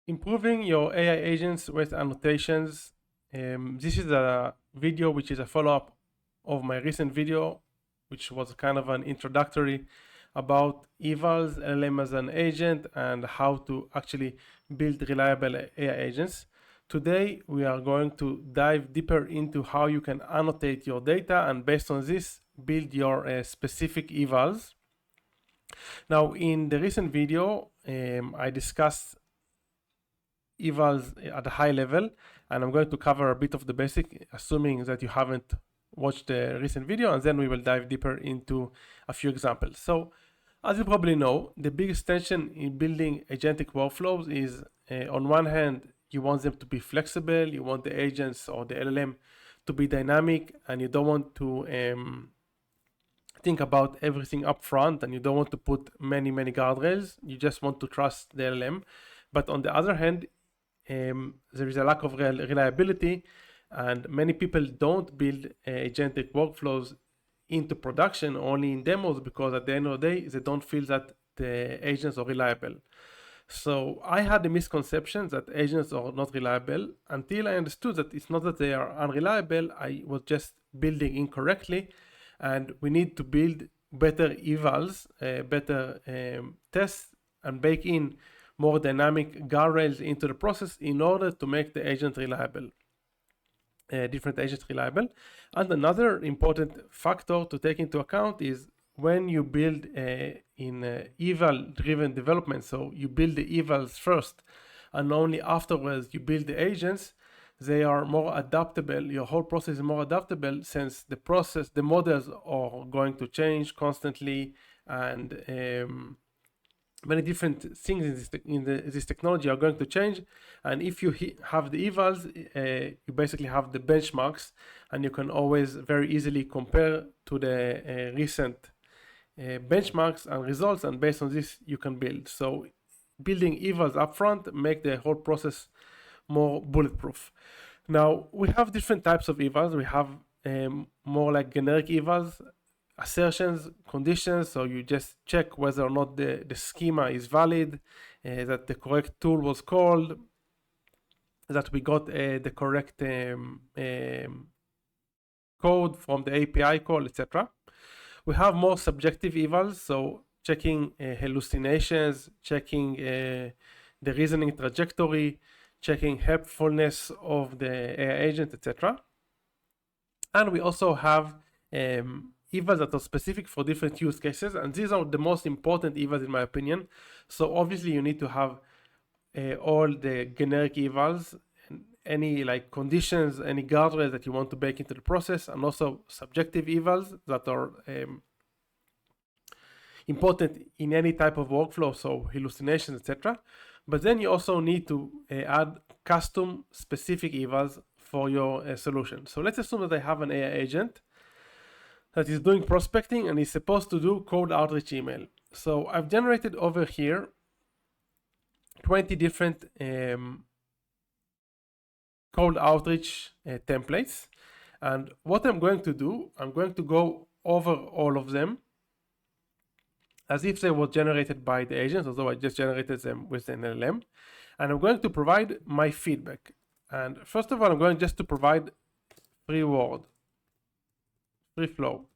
Improving your AI agents with annotations. This is a video which is a follow-up of my recent video, which was kind of an introductory about evals, LLM as an agent, and how to actually build reliable AI agents. Today, we are going to dive deeper into how you can annotate your data and based on this, build your specific evals. Now, in the recent video, I discussed evals at a high level, and I'm going to cover a bit of the basic, assuming that you haven't watched the recent video, and then we will dive deeper into a few examples. So, as you probably know, the biggest tension in building agentic workflows is on one hand, you want them to be flexible, you want the agents or the LLM to be dynamic, and you don't want to think about everything up front, and you don't want to put many guardrails. You just want to trust the LLM. But on the other hand, there is a lack of reliability, and many people don't build agentic workflows into production, only in demos, because at the end of the day, they don't feel that the agents are reliable. So I had the misconception that agents are not reliable until I understood that it's not that they are unreliable. I was just building incorrectly, and we need to build better evals, better tests, and bake in more dynamic guardrails into the process in order to make the agent reliable, different agents reliable. And another important factor to take into account is when you build in eval-driven development, so you build the evals first, and only afterwards you build the agents, they are more adaptable. Your whole process is more adaptable since the models are going to change constantly, and many different things in this technology are going to change. And if you have the evals, you basically have the benchmarks, and you can always very easily compare to the recent benchmarks and results, and based on this you can build. So building evals upfront make the whole process more bulletproof. Now we have different types of evals. We have more like generic evals, assertions, conditions, so you just check whether or not the schema is valid, that the correct tool was called, that we got the correct code from the API call, etc. We have more subjective evals, so checking hallucinations, checking the reasoning trajectory, checking helpfulness of the AI agent, etc. And we also have evals that are specific for different use cases, and these are the most important evals in my opinion. So obviously you need to have all the generic evals, any like conditions, any guardrails that you want to bake into the process, and also subjective evals that are important in any type of workflow, so hallucinations, etc. But then you also need to add custom specific evals for your solution. So let's assume that I have an AI agent that is doing prospecting and is supposed to do cold outreach email. So I've generated over here 20 different cold outreach templates. And what I'm going to do, I'm going to go over all of them as if they were generated by the agents, although I just generated them with an LLM. And I'm going to provide my feedback. And first of all, I'm going just to provide free flow.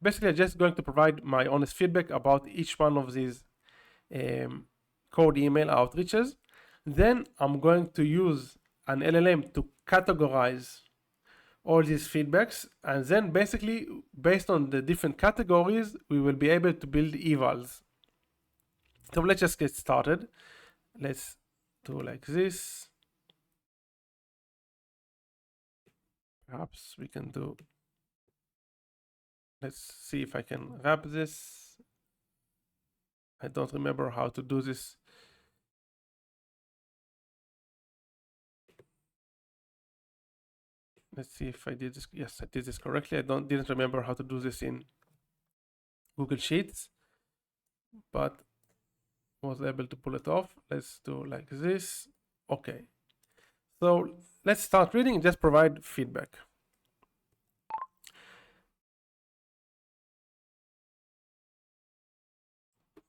Basically, I'm just going to provide my honest feedback about each one of these cold email outreaches. Then I'm going to use an LLM to categorize all these feedbacks, and then basically based on the different categories we will be able to build evals. So let's just get started. Let's do like this. Perhaps we can do, let's see if I can wrap this. I don't remember how to do this. Let's see if I did this. Yes, I did this correctly. I didn't remember how to do this in Google Sheets, but was able to pull it off. Let's do like this. Okay. So let's start reading and just provide feedback.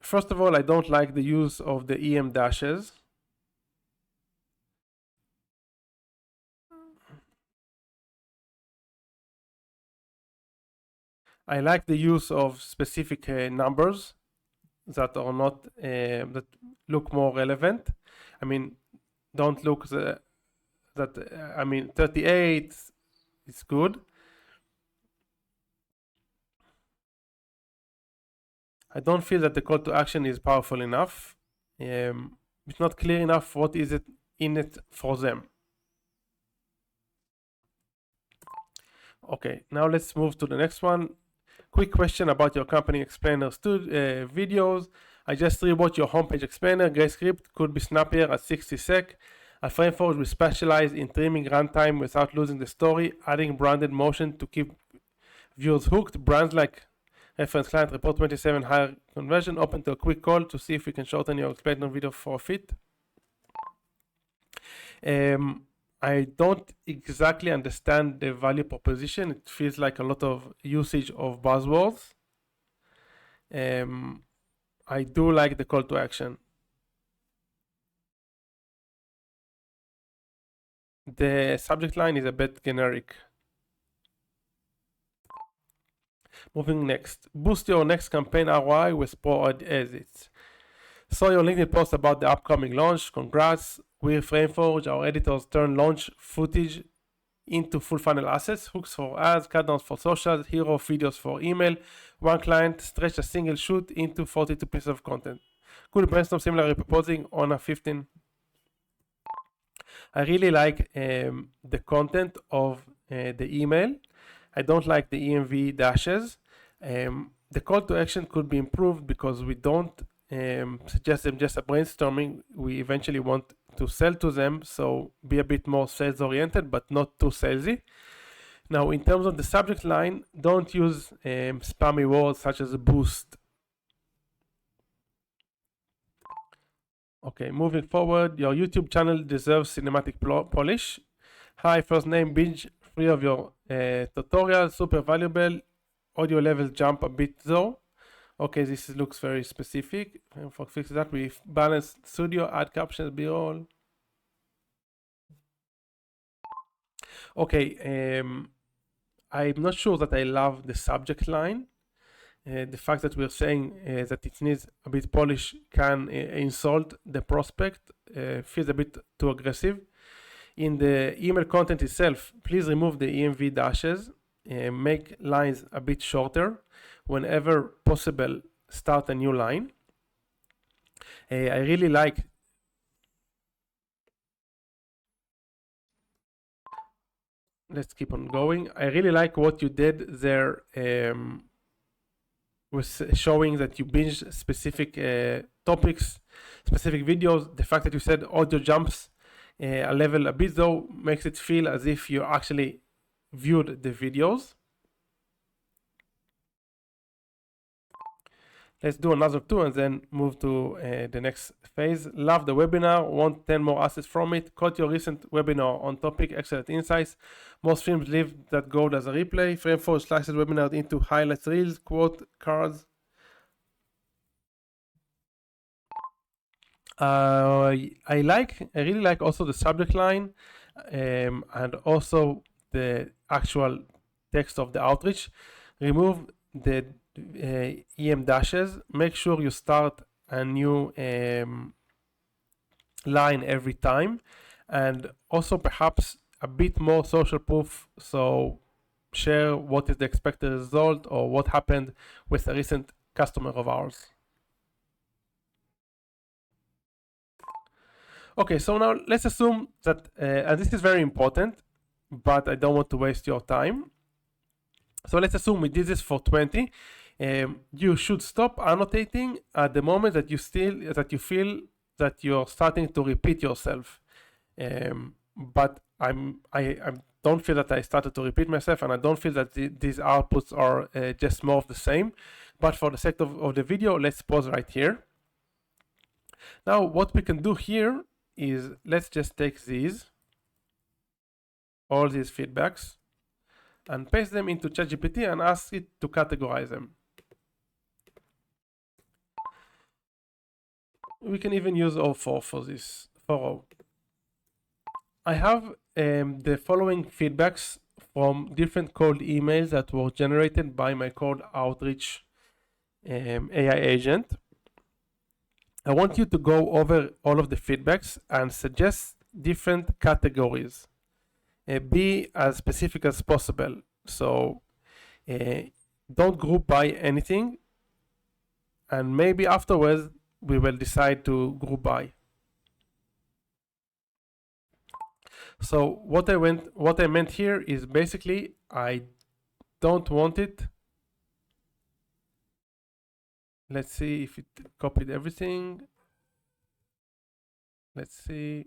First of all, I don't like the use of the EM dashes. I like the use of specific numbers that are not that look more relevant. I mean, don't look I mean 38 is good. I don't feel that the call to action is powerful enough. It's not clear enough what is it in it for them. Okay, now let's move to the next one. Quick question about your company explainer videos. I just rewrote your homepage explainer. Great script, could be snappier at 60 sec. At FrameForge, we specialize in trimming runtime without losing the story, adding branded motion to keep viewers hooked. Brands like Reference Client Report 27 higher conversion. Open to a quick call to see if we can shorten your explainer video for a fit. I don't exactly understand the value proposition. It feels like a lot of usage of buzzwords. I do like the call to action. The subject line is a bit generic. Moving next. Boost your next campaign ROI with pro edits. Saw your LinkedIn post about the upcoming launch. Congrats. With FrameForge, our editors turn launch footage into full funnel assets, hooks for ads, cutdowns for socials, hero videos for email. One client stretched a single shoot into 42 pieces of content. Could brainstorm similar repurposing on a 15. I really like the content of the email. I don't like the EMV dashes. The call to action could be improved because we don't suggest them just a brainstorming. We eventually want to sell to them, so be a bit more sales oriented but not too salesy. Now, in terms of the subject line, don't use spammy words such as boost. Okay, moving forward, your YouTube channel deserves cinematic polish. Hi, first name binge 3 of your tutorials, super valuable. Audio levels jump a bit though. Okay, this looks very specific. For fix that, we balance studio, add captions, b-roll. Okay, I'm not sure that I love the subject line. The fact that we're saying that it needs a bit polish can insult the prospect, feels a bit too aggressive. In the email content itself, please remove the EMV dashes, make lines a bit shorter. Whenever possible, start a new line. I really like let's keep on going. I really like what you did there with showing that you binge specific topics, specific videos. The fact that you said audio jumps a level a bit though makes it feel as if you actually viewed the videos. Let's do another 2 and then move to the next phase. Love the webinar, want 10 more assets from it. Caught your recent webinar on topic, excellent insights. Most films leave that gold as a replay. FrameForge slices webinar into highlights, reels, quote, cards. I really like also the subject line and also the actual text of the outreach. Remove the EM dashes. Make sure you start a new line every time, and also perhaps a bit more social proof. So share what is the expected result or what happened with a recent customer of ours. Okay, so now let's assume that, and this is very important, but I don't want to waste your time. So let's assume we did this for 20. You should stop annotating at the moment that you feel that you're starting to repeat yourself. But I don't feel that I started to repeat myself, and I don't feel that these outputs are just more of the same. But for the sake of the video, let's pause right here. Now, what we can do here is let's just take all these feedbacks, and paste them into ChatGPT and ask it to categorize them. We can even use O4 for this. I have the following feedbacks from different cold emails that were generated by my cold outreach AI agent. I want you to go over all of the feedbacks and suggest different categories. Be as specific as possible. So don't group by anything, and maybe afterwards we will decide to group by. So what I meant here is basically I don't want it. Let's see if it copied everything. Let's see.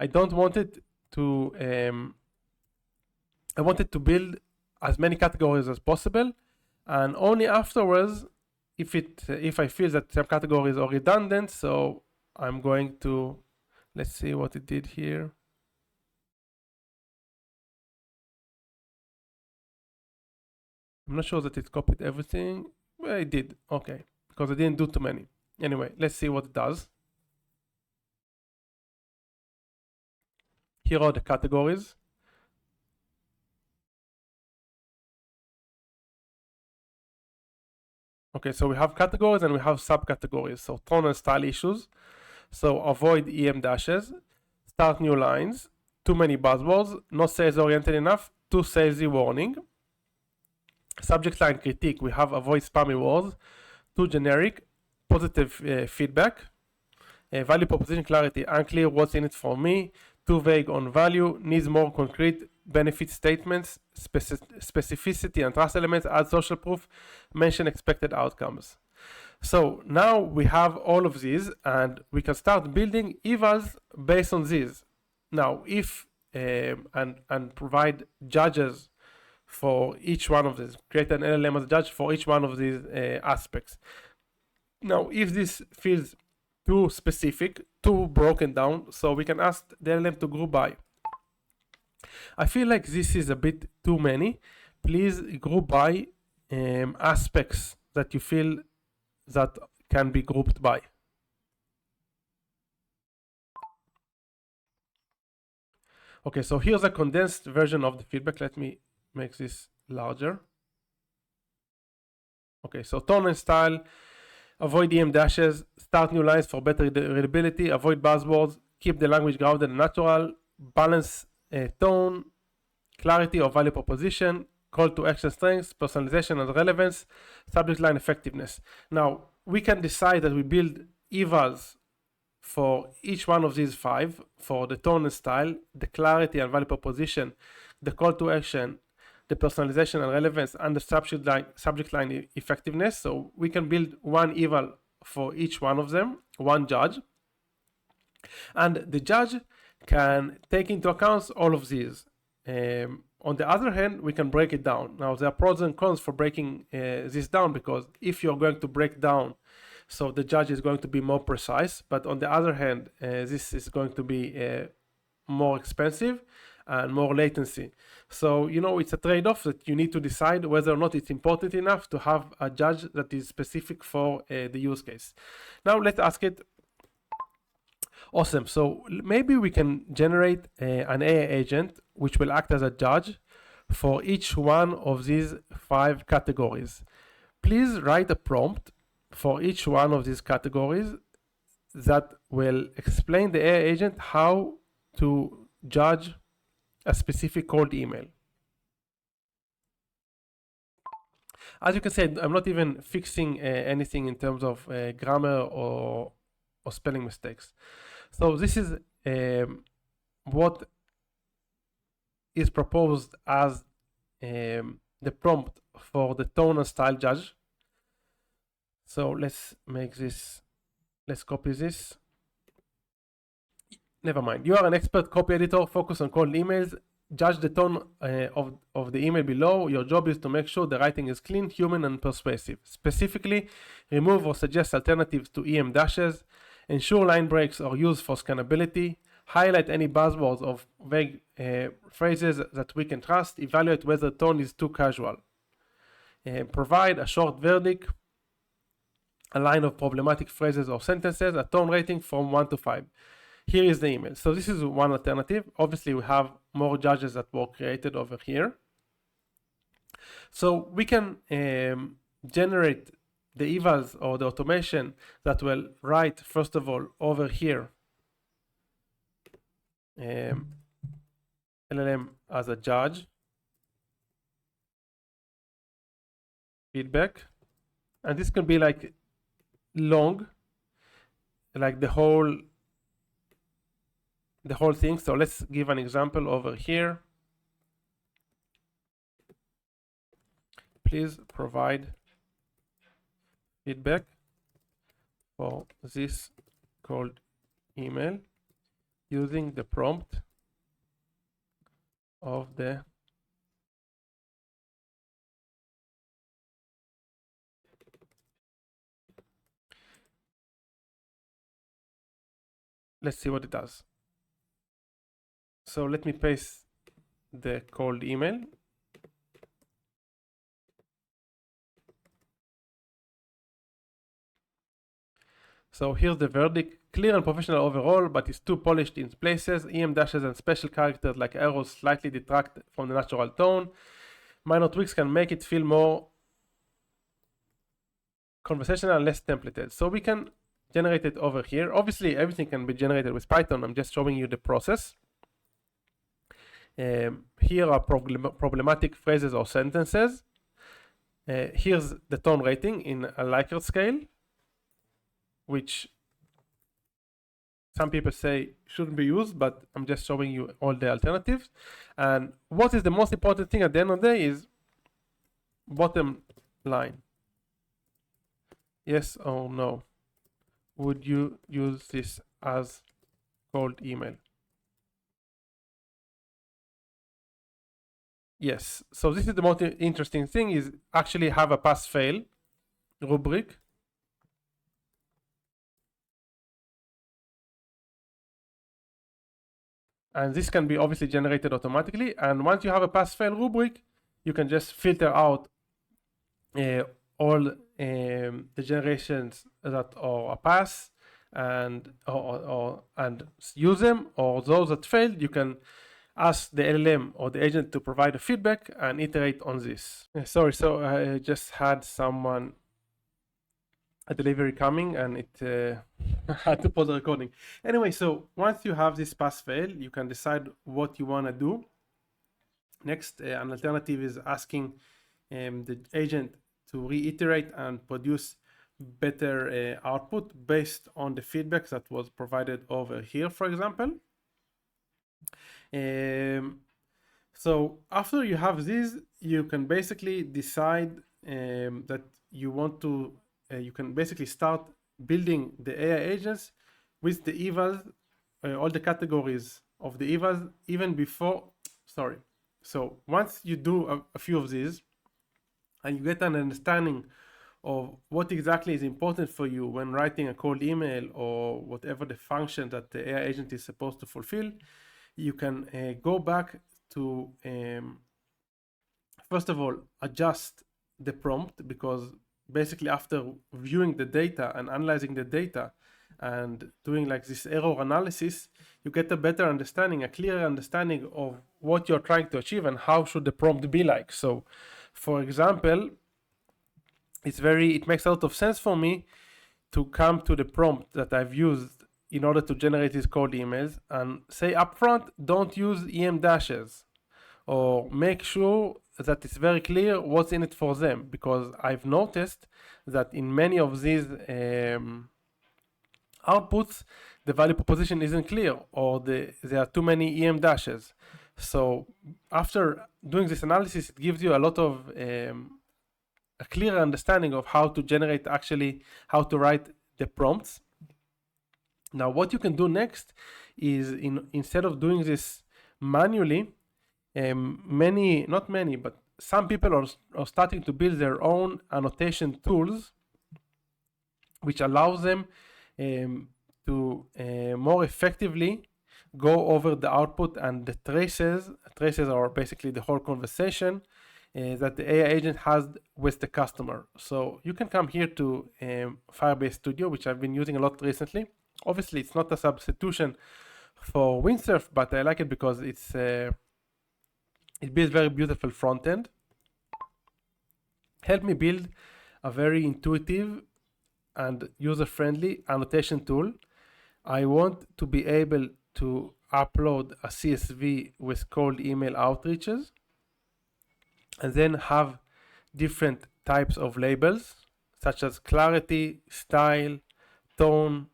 I don't want it to I wanted to build as many categories as possible, and only afterwards, if I feel that some categories are redundant, so I'm going to, let's see what it did here. I'm not sure that it copied everything. Well, it did. Okay, because I didn't do too many. Anyway, let's see what it does. Here are the categories. Okay, so we have categories and we have subcategories. So tone and style issues. So avoid EM dashes, start new lines, too many buzzwords, not sales oriented enough, too salesy warning. Subject line critique, we have avoid spammy words, too generic, positive feedback. Value proposition clarity, unclear what's in it for me, too vague on value, needs more concrete benefit statements, specificity and trust elements, add social proof, mention expected outcomes. So now we have all of these and we can start building evals based on these. Now if and provide judges for each one of these, create an LLM as a judge for each one of these aspects. Now if this feels too specific, too broken down, so we can ask the LLM to group by. I feel like this is a bit too many. Please group by aspects that you feel that can be grouped by. Okay, so here's a condensed version of the feedback. Let me make this larger. Okay, so tone and style, avoid EM dashes, start new lines for better readability, avoid buzzwords, keep the language grounded and natural, balance tone, clarity or value proposition, call to action strengths, personalization and relevance, subject line effectiveness. Now, we can decide that we build evals for each one of these 5, for the tone and style, the clarity and value proposition, the call to action, the personalization and relevance, and the subject line effectiveness. So we can build one eval for each one of them, one judge. And the judge can take into account all of these. On the other hand, we can break it down. Now, there are pros and cons for breaking this down, because if you're going to break down, so the judge is going to be more precise, but on the other hand, this is going to be more expensive and more latency. So, you know, it's a trade-off that you need to decide whether or not it's important enough to have a judge that is specific for the use case. Now, let's ask it. Awesome. So maybe we can generate an AI agent which will act as a judge for each one of these 5 categories. Please write a prompt for each one of these categories that will explain the AI agent how to judge a specific cold email. As you can see, I'm not even fixing anything in terms of grammar or spelling mistakes. So this is what is proposed as the prompt for the tone and style judge. So let's make this, let's copy this. Never mind. You are an expert copy editor, focus on cold emails, judge the tone of the email below. Your job is to make sure the writing is clean, human, and persuasive. Specifically, remove or suggest alternatives to EM dashes, ensure line breaks are used for scannability, highlight any buzzwords of vague phrases that we can trust, evaluate whether tone is too casual, provide a short verdict, a line of problematic phrases or sentences, a tone rating from 1 to 5. Here is the email. So this is one alternative. Obviously, we have more judges that were created over here. So we can generate the evals or the automation that will write, first of all, over here, LLM as a judge, feedback, and this can be like long, like the whole thing. So let's give an example over here. Please provide feedback for this cold email using the prompt of the let's see what it does. So let me paste the cold email. So here's the verdict: clear and professional overall, but it's too polished in places. EM dashes and special characters like arrows slightly detract from the natural tone. Minor tweaks can make it feel more conversational and less templated. So we can generate it over here. Obviously, everything can be generated with Python. I'm just showing you the process. Here are problematic phrases or sentences. Here's the tone rating in a Likert scale, which some people say shouldn't be used, but I'm just showing you all the alternatives. And what is the most important thing at the end of the day is bottom line. Yes or no? Would you use this as cold email? Yes. So this is the most interesting thing, is actually have a pass-fail rubric. And this can be obviously generated automatically. And once you have a pass-fail rubric, you can just filter out all the generations that are a pass and use them, or those that failed, you can ask the LLM or the agent to provide a feedback and iterate on this. Sorry, so I just had a delivery coming and it had to pause the recording. Anyway, so once you have this pass-fail, you can decide what you want to do. Next, an alternative is asking the agent to reiterate and produce better output based on the feedback that was provided over here, for example. So after you have these, you can basically decide that you want to, you can basically start building the AI agents with the evals, all the categories of the evals, even before, sorry. So once you do a few of these and you get an understanding of what exactly is important for you when writing a cold email or whatever the function that the AI agent is supposed to fulfill, you can go back to, first of all, adjust the prompt, because basically after viewing the data and analyzing the data and doing like this error analysis, you get a better understanding, a clearer understanding of what you're trying to achieve and how should the prompt be like. So for example, it makes a lot of sense for me to come to the prompt that I've used in order to generate these cold emails and say upfront, don't use EM dashes, or make sure that it's very clear what's in it for them, because I've noticed that in many of these outputs, the value proposition isn't clear, or there are too many EM dashes. So after doing this analysis, it gives you a lot of a clear understanding of how to generate, actually how to write the prompts. Now what you can do next is, instead of doing this manually, not many, but some people are starting to build their own annotation tools, which allows them to more effectively go over the output and the traces. Traces are basically the whole conversation, that the AI agent has with the customer. So you can come here to Firebase Studio, which I've been using a lot recently. Obviously, it's not a substitution for Windsurf, but I like it because it builds very beautiful front end. Help me build a very intuitive and user-friendly annotation tool. I want to be able to upload a CSV with cold email outreaches and then have different types of labels such as clarity, style, tone,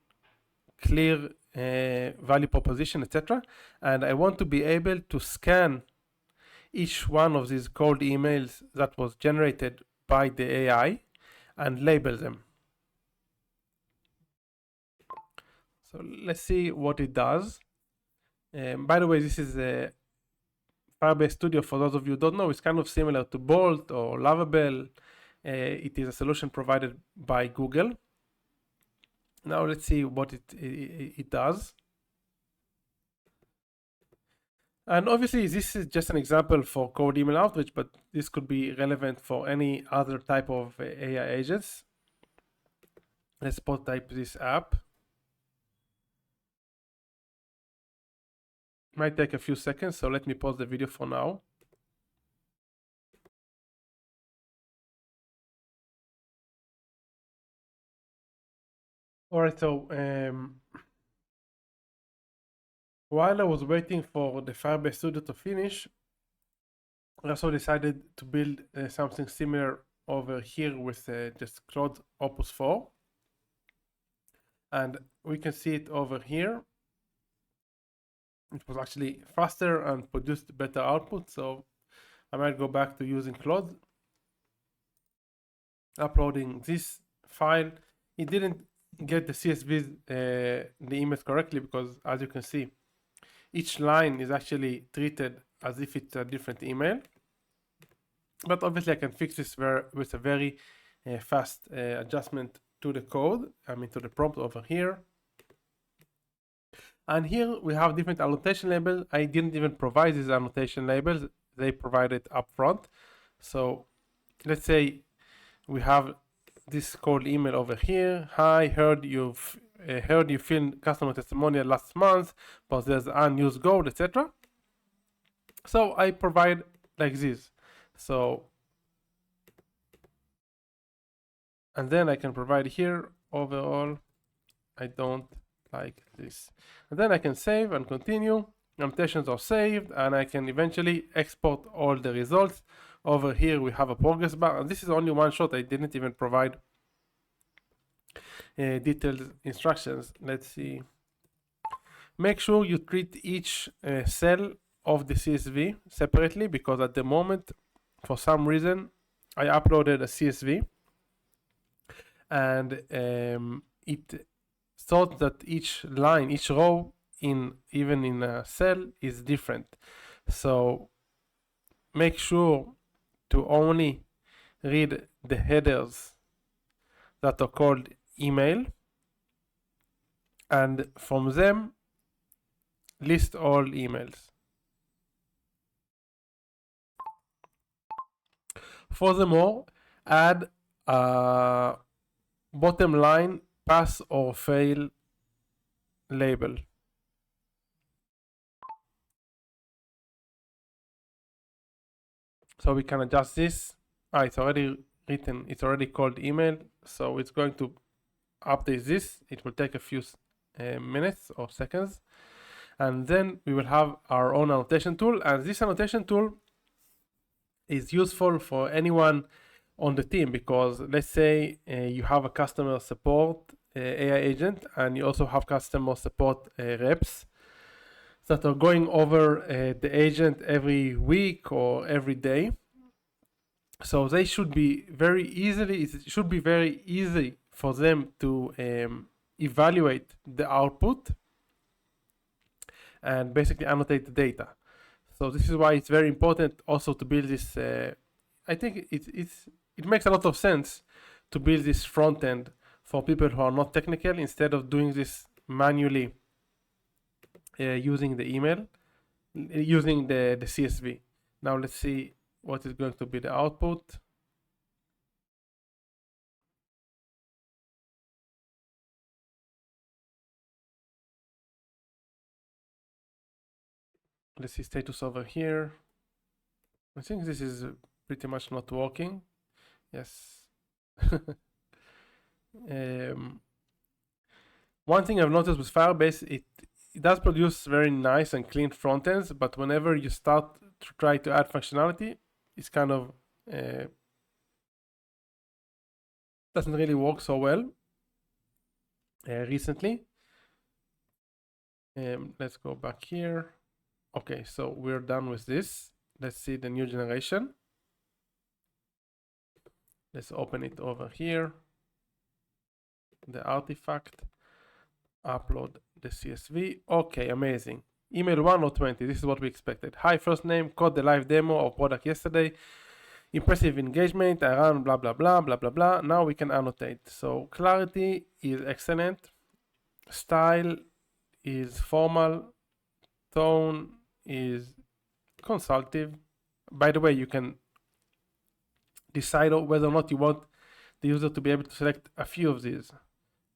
clear value proposition, etc. And I want to be able to scan each one of these cold emails that was generated by the AI and label them. So let's see what it does. By the way, this is a Firebase Studio. For those of you who don't know, it's kind of similar to Bolt or Lovable. It is a solution provided by Google. Now let's see what it does. And obviously, this is just an example for cold email outreach, but this could be relevant for any other type of AI agents. Let's prototype this app. Might take a few seconds, so let me pause the video for now. All right, so while I was waiting for the Firebase Studio to finish, I also decided to build something similar over here with just Claude Opus 4. And we can see it over here. It was actually faster and produced better output, so I might go back to using Claude. Uploading this file, it didn't get the CSVs, the image correctly, because as you can see, each line is actually treated as if it's a different email. But obviously I can fix this with a very fast adjustment to the code, to the prompt over here. And here we have different annotation labels. I didn't even provide these annotation labels. They provided up front. So let's say we have this cold email over here. Hi, heard you filmed customer testimonial last month, but there's unused goal, etc. So I provide like this. So, and then I can provide here overall. I don't like this. And then I can save and continue. Annotations are saved, and I can eventually export all the results. Over here we have a progress bar, and this is only one shot. I didn't even provide detailed instructions. Let's see. Make sure you treat each cell of the CSV separately, because at the moment, for some reason, I uploaded a CSV and it thought that each line, each row, even in a cell, is different. So make sure to only read the headers that are called email, and from them list all emails. Furthermore, add a bottom line pass or fail label. So we can adjust this. It's already written, it's already called email, so it's going to update this. It will take a few minutes or seconds, and then we will have our own annotation tool. And this annotation tool is useful for anyone on the team, because let's say you have a customer support AI agent, and you also have customer support reps that are going over the agent every week or every day. So they should be very easily, it should be very easy for them to evaluate the output and basically annotate the data. So this is why it's very important also to build this. I think it makes a lot of sense to build this front end for people who are not technical, instead of doing this manually using the email, using the CSV. Now let's see what is going to be the output. Let's see status over here. I think this is pretty much not working. Yes. One thing I've noticed with Firebase, it does produce very nice and clean front ends, but whenever you start to try to add functionality, it's kind of doesn't really work so well recently. Let's go back here. Okay, so we're done with this. Let's see the new generation. Let's open it over here. The artifact, upload the CSV. Okay, amazing. Email 1 or 20. This is what we expected. Hi, first name, code the live demo of product yesterday. Impressive engagement. I ran blah blah blah blah blah blah. Now we can annotate. So clarity is excellent. Style is formal. Tone is consultative. By the way, you can decide whether or not you want the user to be able to select a few of these.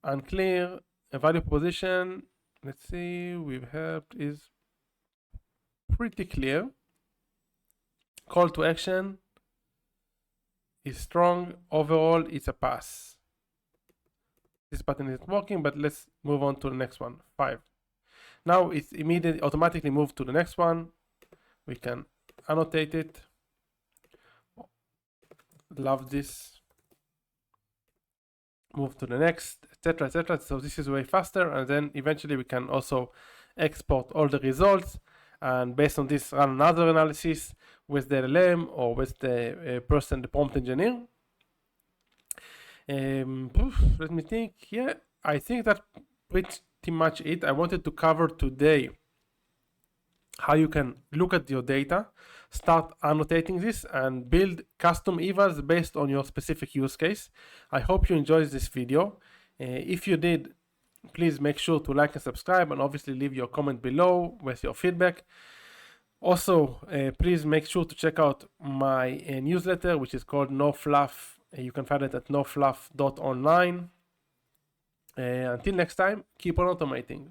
Unclear, a value proposition, let's see, we've helped, is pretty clear. Call to action is strong. Overall, it's a pass. This button isn't working, but let's move on to the next one. 5. Now it's immediately automatically moved to the next one. We can annotate it. Love this. Move to the next, etc., etc. So this is way faster, and then eventually we can also export all the results, and based on this run another analysis with the LLM or with the person, the prompt engineer. Let me think. Yeah, I think that's pretty much it. I wanted to cover today how you can look at your data, start annotating this, and build custom evals based on your specific use case. I hope you enjoyed this video. If you did, please make sure to like and subscribe, and obviously leave your comment below with your feedback. Also, please make sure to check out my newsletter, which is called No Fluff. You can find it at nofluff.online. Until next time, keep on automating.